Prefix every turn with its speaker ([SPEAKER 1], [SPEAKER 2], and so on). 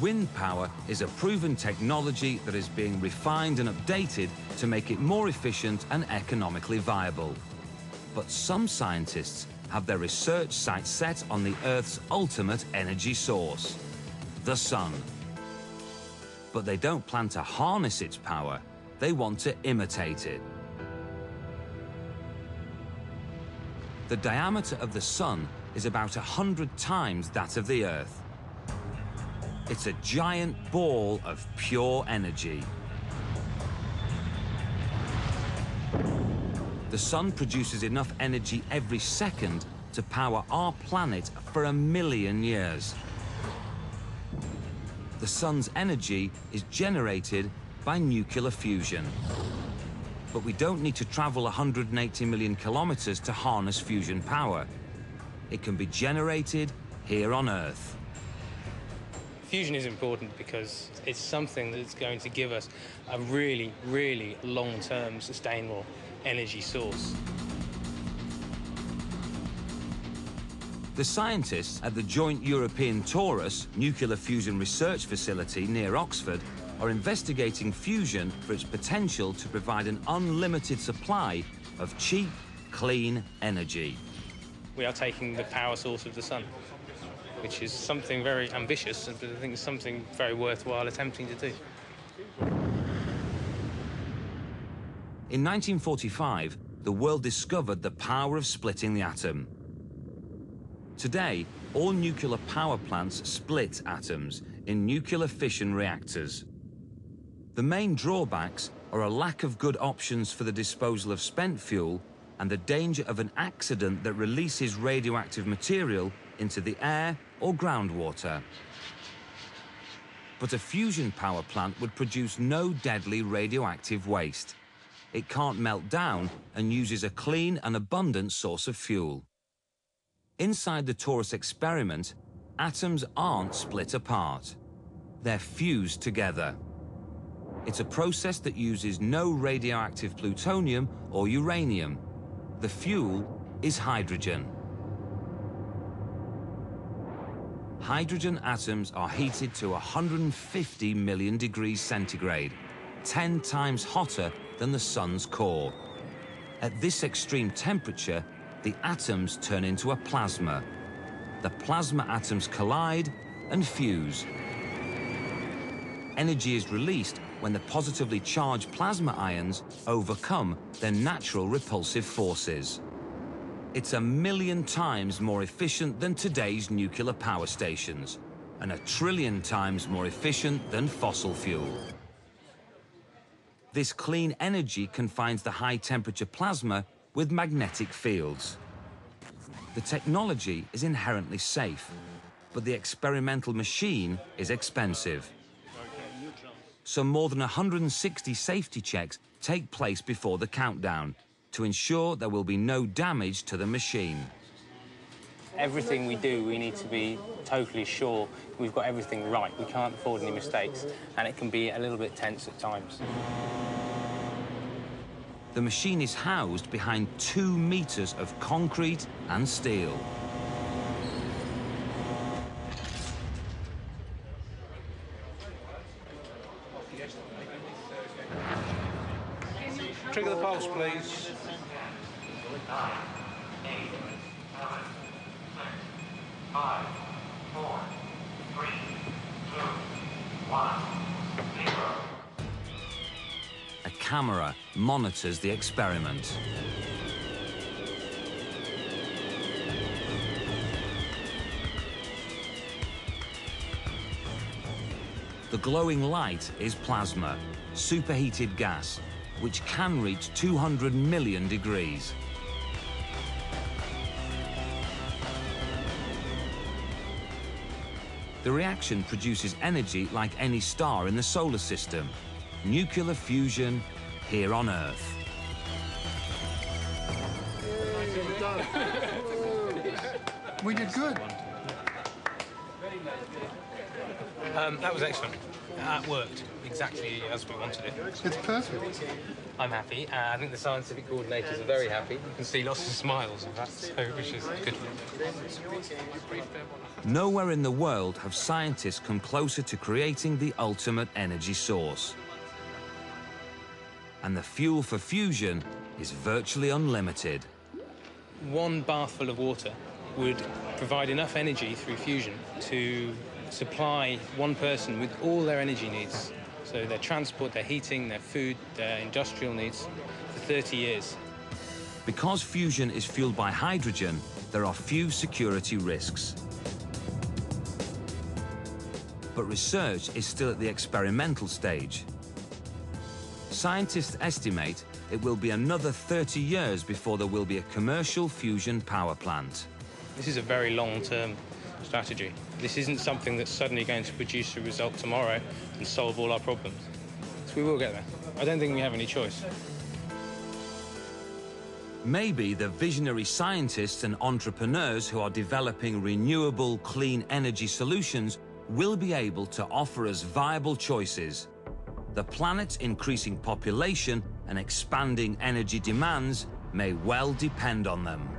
[SPEAKER 1] Wind power is a proven technology that is being refined and updated to make it more efficient and economically viable. But some scientists have their research sights set on the Earth's ultimate energy source, the sun. But they don't plan to harness its power, they want to imitate it. The diameter of the sun is about 100 times that of the Earth. It's a giant ball of pure energy. The sun produces enough energy every second to power our planet for 1 million years. The sun's energy is generated by nuclear fusion. But we don't need to travel 180 million kilometers to harness fusion power. It can be generated here on Earth.
[SPEAKER 2] Fusion is important because it's something that's going to give us a really, really long-term sustainable energy source.
[SPEAKER 1] The scientists at the Joint European Torus Nuclear Fusion Research Facility near Oxford are investigating fusion for its potential to provide an unlimited supply of cheap, clean energy.
[SPEAKER 2] We are taking the power source of the sun, which is something very ambitious, and I think it's something very worthwhile attempting to do.
[SPEAKER 1] In 1945, the world discovered the power of splitting the atom. Today, all nuclear power plants split atoms in nuclear fission reactors. The main drawbacks are a lack of good options for the disposal of spent fuel and the danger of an accident that releases radioactive material into the air or groundwater. But a fusion power plant would produce no deadly radioactive waste. It can't melt down and uses a clean and abundant source of fuel. Inside the torus experiment, atoms aren't split apart. They're fused together. It's a process that uses no radioactive plutonium or uranium. The fuel is hydrogen. Hydrogen atoms are heated to 150 million degrees centigrade, 10 times hotter than the sun's core. At this extreme temperature, the atoms turn into a plasma. The plasma atoms collide and fuse. Energy is released when the positively charged plasma ions overcome their natural repulsive forces. It's 1 million times more efficient than today's nuclear power stations, and 1 trillion times more efficient than fossil fuel. This clean energy confines the high-temperature plasma with magnetic fields. The technology is inherently safe, but the experimental machine is expensive. So more than 160 safety checks take place before the countdown to ensure there will be no damage to the machine.
[SPEAKER 2] Everything we do, we need to be totally sure we've got everything right. We can't afford any mistakes, and it can be a little bit tense at times.
[SPEAKER 1] The machine is housed behind 2 meters of concrete and steel.
[SPEAKER 3] Trigger the pulse, please. 9, 8, 7, 6, 5, 4, 3, 2, 1, 0.
[SPEAKER 1] A camera monitors the experiment. The glowing light is plasma, superheated gas, which can reach 200 million degrees. The reaction produces energy like any star in the solar system. Nuclear fusion here on Earth.
[SPEAKER 4] We did good.
[SPEAKER 2] That was excellent. That worked. exactly as we wanted it.
[SPEAKER 4] It's perfect.
[SPEAKER 2] I'm happy. I think the scientific coordinators are very happy. You can see lots of smiles, in fact, so, which is good.
[SPEAKER 1] Nowhere in the world have scientists come closer to creating the ultimate energy source. And the fuel for fusion is virtually unlimited.
[SPEAKER 2] One bathful of water would provide enough energy through fusion to supply one person with all their energy needs. So their transport, their heating, their food, their industrial needs for 30 years.
[SPEAKER 1] Because fusion is fueled by hydrogen, there are few security risks. But research is still at the experimental stage. Scientists estimate it will be another 30 years before there will be a commercial fusion power plant.
[SPEAKER 2] This is a very long-term strategy. This isn't something that's suddenly going to produce a result tomorrow and solve all our problems. So we will get there. I don't think we have any choice.
[SPEAKER 1] Maybe the visionary scientists and entrepreneurs who are developing renewable, clean energy solutions will be able to offer us viable choices. The planet's increasing population and expanding energy demands may well depend on them.